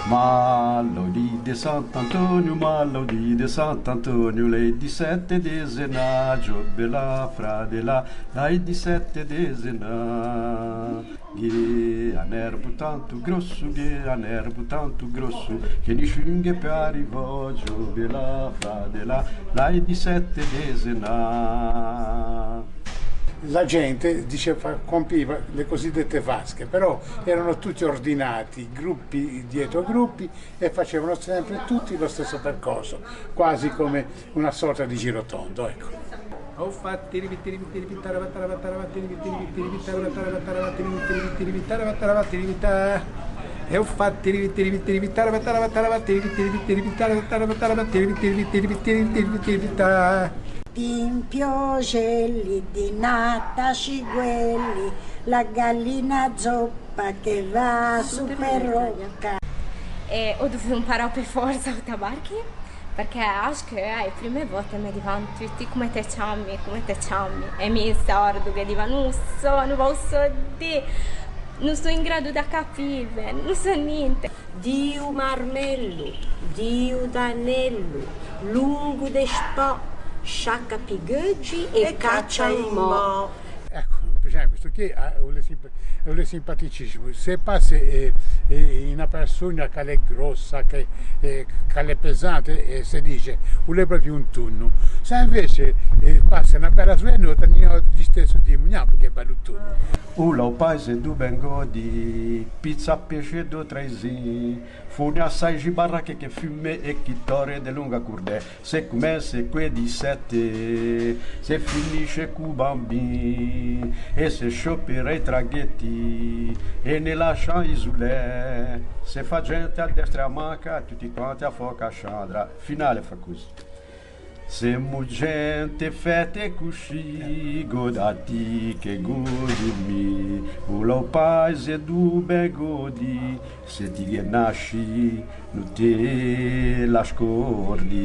Malodi de Sant'Antonio, Malodi de Sant'Antonio, lei di sette desena, Giobela fradela, lei di sette desena. Che a nervo tanto grosso, che a nervo tanto grosso, che li scinghe per arrivo, Giobela fradela, lei di sette desena. La gente compiva le cosiddette vasche, però erano tutti ordinati, gruppi dietro gruppi, e facevano sempre tutti lo stesso percorso, quasi come una sorta di girotondo, ecco. Pimpiogelli di nata ciguelli, la gallina zoppa che va su per rocca. E ho dovuto imparare per forza a tabarchi, perché acho che le prime volte mi divano tutti come te ciammi, e mi sordo che dicono non so di, non sono in grado da capire, non so niente. Dio marmello, Dio d'anello, lungo de spò, sciacca pigoggi e caccia in mo'. Ecco, per esempio, questo qui è un simpaticissimo. Se passa una persona che è grossa, che è pesante, si dice non è proprio un tunno. Se invece passa una bella svenuta, non è di stesso di perché è bello tunno. Ula o paese do Bengodi, pizza pesce do traisi, fune assai di baracche che fume e chittore de lunga curde, se comincia que di sette, se finisce cu bambi, e se sciopera i traghetti, e ne lascia isolè, se fa gente a destra e a manca, tutti quanti a foca a Chandra, finale fa così. Siamo gente fette cusci, godati che godimi, o paese du begodi, se ti nasci, non te la scordi.